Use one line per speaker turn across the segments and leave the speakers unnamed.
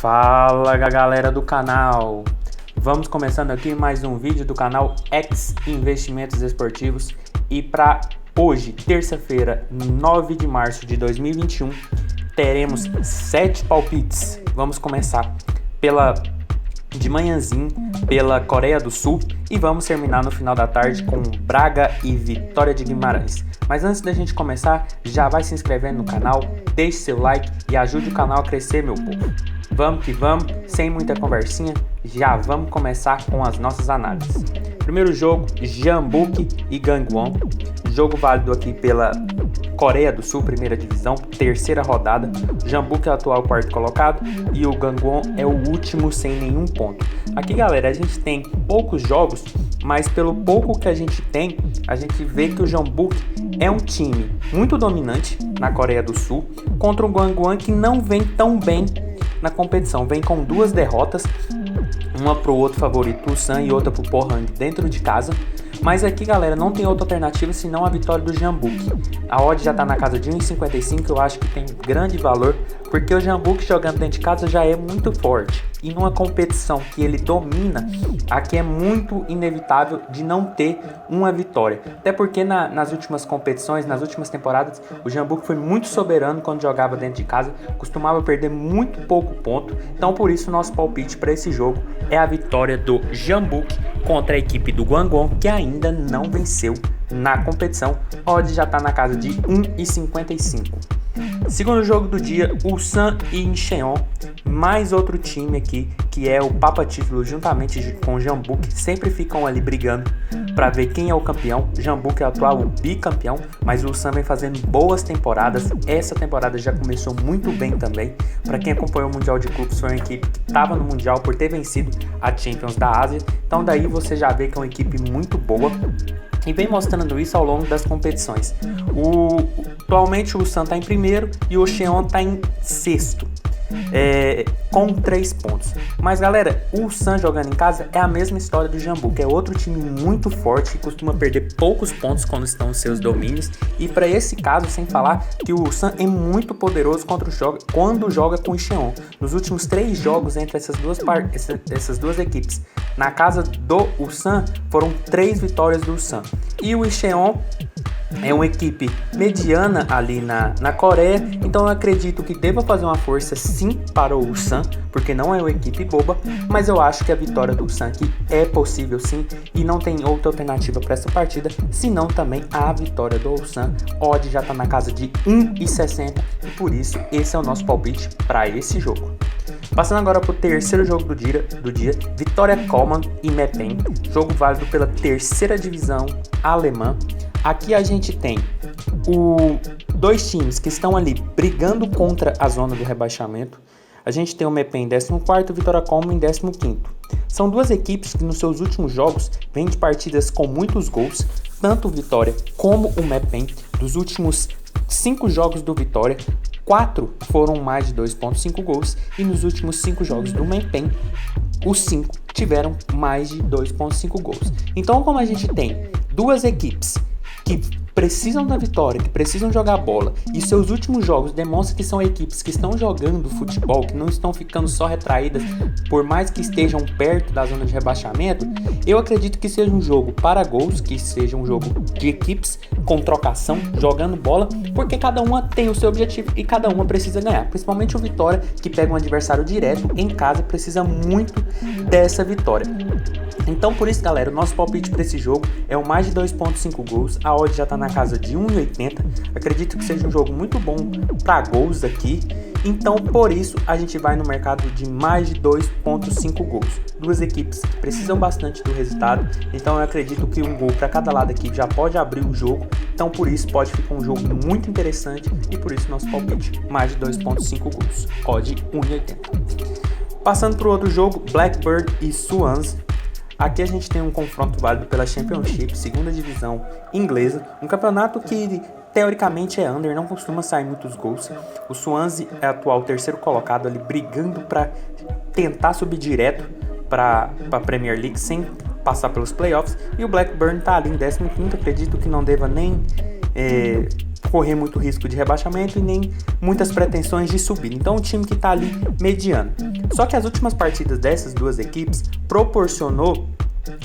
Fala galera do canal, vamos começando aqui mais um vídeo do canal X Investimentos Esportivos e para hoje, terça-feira, 9 de março de 2021, teremos 7 palpites. Vamos começar de manhãzinho pela Coreia do Sul e vamos terminar no final da tarde com Braga e Vitória de Guimarães. Mas antes da gente começar, já vai se inscrevendo no canal, deixe seu like e ajude o canal a crescer, meu povo. Vamos que vamos, sem muita conversinha, já vamos começar com as nossas análises. Primeiro jogo, Jeonbuk e Gangwon. Jogo válido aqui pela Coreia do Sul, primeira divisão, terceira rodada. Jeonbuk é o atual quarto colocado e o Gangwon é o último sem nenhum ponto. Aqui, galera, a gente tem poucos jogos, mas pelo pouco que a gente tem, a gente vê que o Jeonbuk é um time muito dominante na Coreia do Sul contra o Gangwon que não vem tão bem na competição. Vem com 2 derrotas, uma pro outro favorito, o Ulsan, e outra pro Pohang dentro de casa. Mas aqui, galera, não tem outra alternativa senão a vitória do Jeonbuk. A odd já tá na casa de 1,55, eu acho que tem grande valor, porque o Jeonbuk jogando dentro de casa já é muito forte. E numa competição que ele domina, aqui é muito inevitável de não ter uma vitória. Até porque nas últimas competições, nas últimas temporadas, o Jeonbuk foi muito soberano quando jogava dentro de casa, costumava perder muito pouco ponto. Então por isso nosso palpite para esse jogo é a vitória do Jeonbuk contra a equipe do Gangwon, que ainda não venceu na competição. A odd já está na casa de 1,55. Segundo jogo do dia, Ulsan e Incheon, mais outro time aqui que é o Papa Título juntamente com o Jeonbuk, sempre ficam ali brigando para ver quem é o campeão. Jeonbuk é o atual bicampeão, mas o Ulsan vem fazendo boas temporadas. Essa temporada já começou muito bem também. Para quem acompanhou o Mundial de Clubes, foi uma equipe que estava no Mundial por ter vencido a Champions da Ásia. Então daí você já vê que é uma equipe muito boa e vem mostrando isso ao longo das competições. Atualmente o Ulsan está em primeiro e o Incheon está em sexto, com 3 pontos. Mas galera, o Ulsan jogando em casa é a mesma história do Jeonbuk, é outro time muito forte que costuma perder poucos pontos quando estão nos seus domínios. E para esse caso, sem falar que o Ulsan é muito poderoso quando joga com o Incheon. Nos últimos 3 jogos entre essas duas equipes na casa do Ulsan, foram 3 vitórias do Ulsan. E o Incheon é uma equipe mediana ali na Coreia, então eu acredito que deva fazer uma força sim para o Ulsan, porque não é uma equipe boba, mas eu acho que a vitória do Ulsan aqui é possível sim, e não tem outra alternativa para essa partida, senão também a vitória do Ulsan. Odd já está na casa de 1,60 e por isso esse é o nosso palpite para esse jogo. Passando agora para o terceiro jogo do dia, Vitória Köln e Meppen, jogo válido pela terceira divisão alemã. Aqui a gente tem 2 times que estão ali brigando contra a zona do rebaixamento. A gente tem o Meppen em 14º e o Vitória Köln em 15º. São 2 equipes que nos seus últimos jogos vêm de partidas com muitos gols, tanto o Vitória como o Meppen. Dos últimos 5 jogos do Vitória, 4 foram mais de 2,5 gols, e nos últimos 5 jogos do Meppen, os 5 tiveram mais de 2,5 gols. Então, como a gente tem 2 equipes que precisam da vitória, que precisam jogar bola, e seus últimos jogos demonstram que são equipes que estão jogando futebol, que não estão ficando só retraídas, por mais que estejam perto da zona de rebaixamento, eu acredito que seja um jogo para gols, que seja um jogo de equipes com trocação, jogando bola, porque cada uma tem o seu objetivo e cada uma precisa ganhar, principalmente o Vitória, que pega um adversário direto em casa, precisa muito dessa vitória. Então por isso, galera, o nosso palpite para esse jogo é o mais de 2,5 gols. A odd já está na casa de 1,80. Acredito que seja um jogo muito bom para gols aqui. Então por isso a gente vai no mercado de mais de 2,5 gols. 2 equipes precisam bastante do resultado. Então eu acredito que um gol para cada lado aqui já pode abrir o jogo. Então por isso pode ficar um jogo muito interessante. E por isso nosso palpite mais de 2,5 gols. Odd 1,80. Passando para o outro jogo, Blackburn e Swans. Aqui a gente tem um confronto válido pela Championship, segunda divisão inglesa, um campeonato que teoricamente é under, não costuma sair muitos gols. O Swansea é atual terceiro colocado ali, brigando para tentar subir direto para a Premier League sem passar pelos playoffs, e o Blackburn está ali em 15º, acredito que não deva nem correr muito risco de rebaixamento e nem muitas pretensões de subir. Então, um time que está ali mediano. Só que as últimas partidas dessas duas equipes proporcionou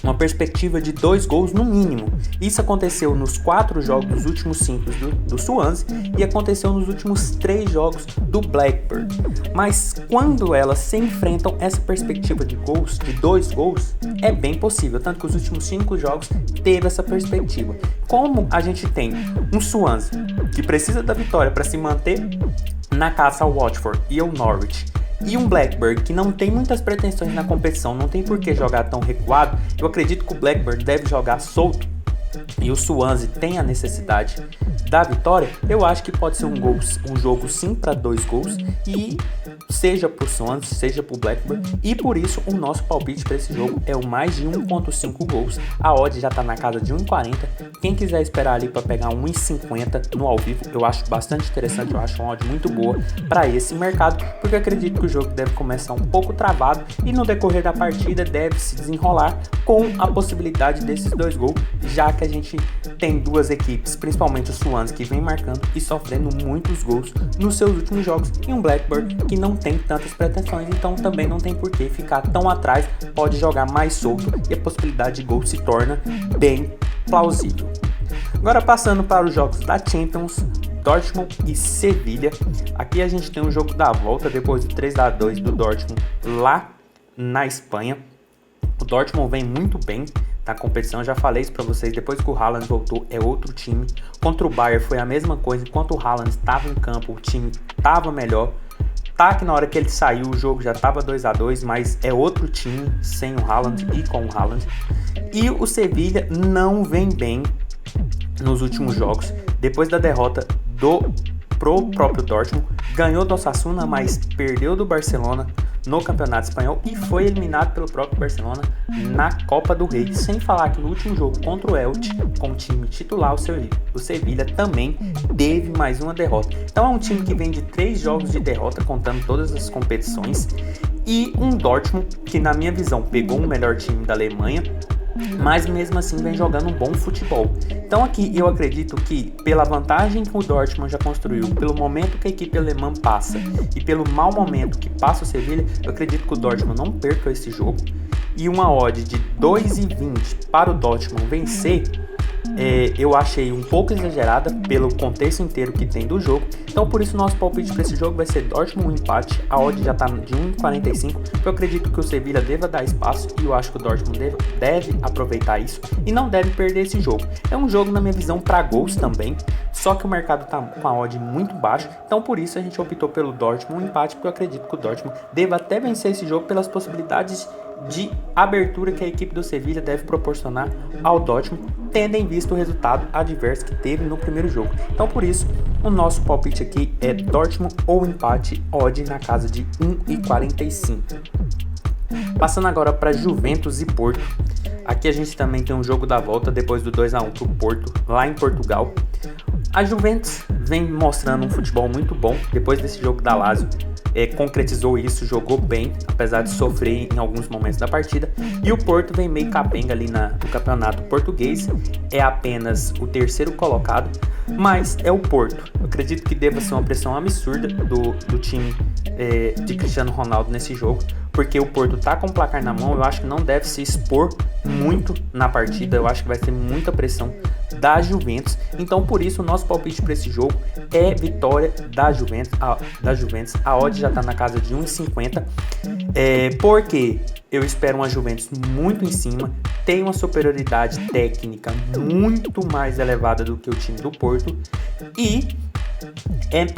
uma perspectiva de 2 gols no mínimo. Isso aconteceu nos 4 jogos dos últimos 5 do Swansea e aconteceu nos últimos 3 jogos do Blackburn. Mas quando elas se enfrentam, essa perspectiva de gols, de 2 gols, é bem possível. Tanto que os últimos 5 jogos teve essa perspectiva. Como a gente tem um Swansea que precisa da vitória para se manter na caça ao Watford e ao Norwich, e um Blackburn que não tem muitas pretensões na competição, não tem por que jogar tão recuado, eu acredito que o Blackburn deve jogar solto e o Swansea tem a necessidade da vitória. Eu acho que pode ser um jogo sim para 2 gols, e seja pro Swansea, seja pro Blackburn, e por isso o nosso palpite para esse jogo é o mais de 1.5 gols. A odd já tá na casa de 1.40. Quem quiser esperar ali para pegar 1.50 no ao vivo, eu acho bastante interessante, eu acho uma odd muito boa para esse mercado, porque eu acredito que o jogo deve começar um pouco travado e no decorrer da partida deve se desenrolar com a possibilidade desses 2 gols, já que a gente tem duas equipes, principalmente o Swansea, que vem marcando e sofrendo muitos gols nos seus últimos jogos, e um Blackburn que não tem tantas pretensões, então também não tem por que ficar tão atrás, pode jogar mais solto e a possibilidade de gol se torna bem plausível. Agora passando para os jogos da Champions, Dortmund e Sevilha. Aqui a gente tem um jogo da volta depois do 3-2 do Dortmund lá na Espanha. O Dortmund vem muito bem na competição, eu já falei isso pra vocês, depois que o Haaland voltou é outro time. Contra o Bayern foi a mesma coisa, enquanto o Haaland estava em campo o time estava melhor. Tá que na hora que ele saiu o jogo já estava 2-2, mas é outro time sem o Haaland e com o Haaland. E o Sevilha não vem bem nos últimos jogos, depois da derrota pro próprio Dortmund, ganhou do Osasuna, mas perdeu do Barcelona no Campeonato Espanhol e foi eliminado pelo próprio Barcelona na Copa do Rei. Sem falar que no último jogo contra o Elche, com o time titular, o Sevilha também teve mais uma derrota. Então é um time que vem de 3 jogos de derrota, contando todas as competições, e um Dortmund que, na minha visão, pegou o melhor time da Alemanha, mas mesmo assim vem jogando um bom futebol. Então aqui eu acredito que, pela vantagem que o Dortmund já construiu, pelo momento que a equipe alemã passa e pelo mau momento que passa o Sevilha, eu acredito que o Dortmund não perca esse jogo, e uma odd de 2,20 para o Dortmund vencer, eu achei um pouco exagerada pelo contexto inteiro que tem do jogo. Então por isso nosso palpite para esse jogo vai ser Dortmund um empate. A odd já está de 1,45. Eu acredito que o Sevilha deva dar espaço e eu acho que o Dortmund deve aproveitar isso e não deve perder esse jogo. É um jogo, na minha visão, para gols também, só que o mercado está com a odd muito baixa. Então por isso a gente optou pelo Dortmund um empate, porque eu acredito que o Dortmund deva até vencer esse jogo pelas possibilidades de abertura que a equipe do Sevilha deve proporcionar ao Dortmund, tendo em vista o resultado adverso que teve no primeiro jogo. Então por isso o nosso palpite aqui é Dortmund ou empate, odd na casa de 1,45. Passando agora para Juventus e Porto. Aqui a gente também tem um jogo da volta depois do 2-1 para o Porto, lá em Portugal. A Juventus vem mostrando um futebol muito bom depois desse jogo da Lazio. Concretizou isso, jogou bem, apesar de sofrer em alguns momentos da partida. E o Porto vem meio capenga ali no campeonato português, é apenas o 3º colocado, mas é o Porto. Eu acredito que deva ser uma pressão absurda do time de Cristiano Ronaldo nesse jogo, porque o Porto tá com o placar na mão. Eu acho que não deve se expor muito na partida, eu acho que vai ter muita pressão da Juventus. Então por isso o nosso palpite para esse jogo é vitória da Juventus. A odd já está na casa de 1,50, porque eu espero uma Juventus muito em cima, tem uma superioridade técnica muito mais elevada do que o time do Porto e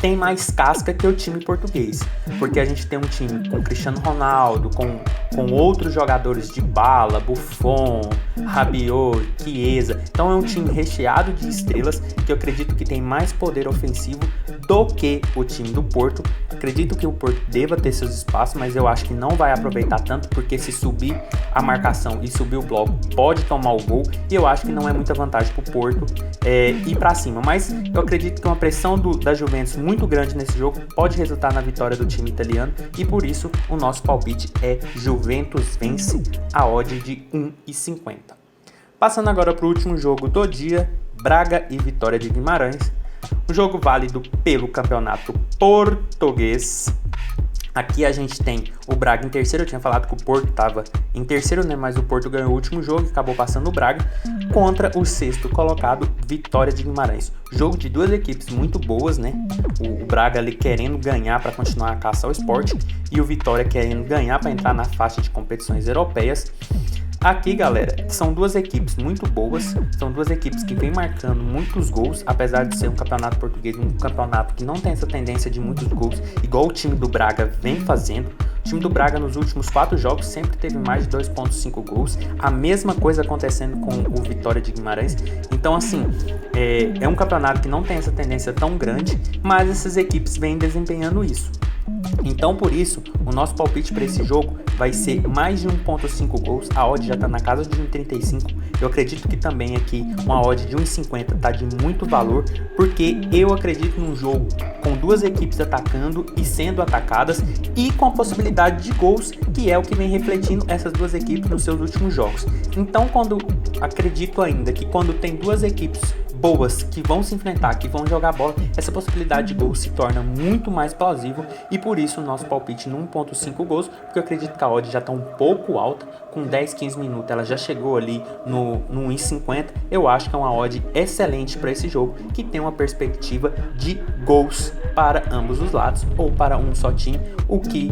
tem mais casca que o time português, porque a gente tem um time com Cristiano Ronaldo, com outros jogadores de bala, Buffon, Rabiot, Chiesa. Então é um time recheado de estrelas que eu acredito que tem mais poder ofensivo do que o time do Porto. Acredito que o Porto deva ter seus espaços, mas eu acho que não vai aproveitar tanto, porque se subir a marcação e subir o bloco pode tomar o gol, e eu acho que não é muita vantagem para o Porto ir para cima. Mas eu acredito que uma pressão da Juventus muito grande nesse jogo pode resultar na vitória do time italiano, e por isso o nosso palpite é Juventus vence, a odd de 1,50. Passando agora para o último jogo do dia, Braga e Vitória de Guimarães. Um jogo válido pelo campeonato português. Aqui a gente tem o Braga em terceiro, eu tinha falado que o Porto estava em terceiro, né? Mas o Porto ganhou o último jogo e acabou passando o Braga contra o sexto colocado, Vitória de Guimarães. Jogo de duas equipes muito boas, né? O Braga ali querendo ganhar para continuar a caça ao esporte e o Vitória querendo ganhar para entrar na faixa de competições europeias. Aqui, galera, são duas equipes muito boas, são duas equipes que vêm marcando muitos gols, apesar de ser um campeonato português, um campeonato que não tem essa tendência de muitos gols, igual o time do Braga vem fazendo. O time do Braga nos últimos 4 jogos sempre teve mais de 2,5 gols, a mesma coisa acontecendo com o Vitória de Guimarães. Então, assim, é um campeonato que não tem essa tendência tão grande, mas essas equipes vêm desempenhando isso. Então, por isso, o nosso palpite para esse jogo vai ser mais de 1,5 gols. A odd já está na casa de 1,35. Eu acredito que também aqui uma odd de 1,50 está de muito valor, porque eu acredito num jogo com duas equipes atacando e sendo atacadas e com a possibilidade de gols, que é o que vem refletindo essas duas equipes nos seus últimos jogos. Então, acredito ainda que quando tem duas equipes boas que vão se enfrentar, que vão jogar bola, essa possibilidade de gol se torna muito mais plausível e por isso o nosso palpite no 1,5 gols, porque eu acredito que a odd já está um pouco alta, com 10, 15 minutos ela já chegou ali no 1,50. Eu acho que é uma odd excelente para esse jogo, que tem uma perspectiva de gols para ambos os lados ou para um só time, o que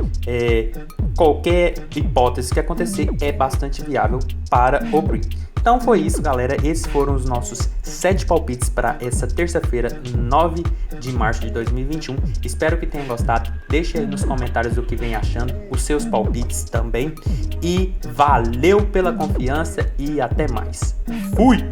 qualquer hipótese que acontecer é bastante viável para o Green. Então foi isso, galera. Esses foram os nossos 7 palpites para essa terça-feira, 9 de março de 2021. Espero que tenham gostado. Deixe aí nos comentários o que vem achando, os seus palpites também. E valeu pela confiança e até mais. Fui!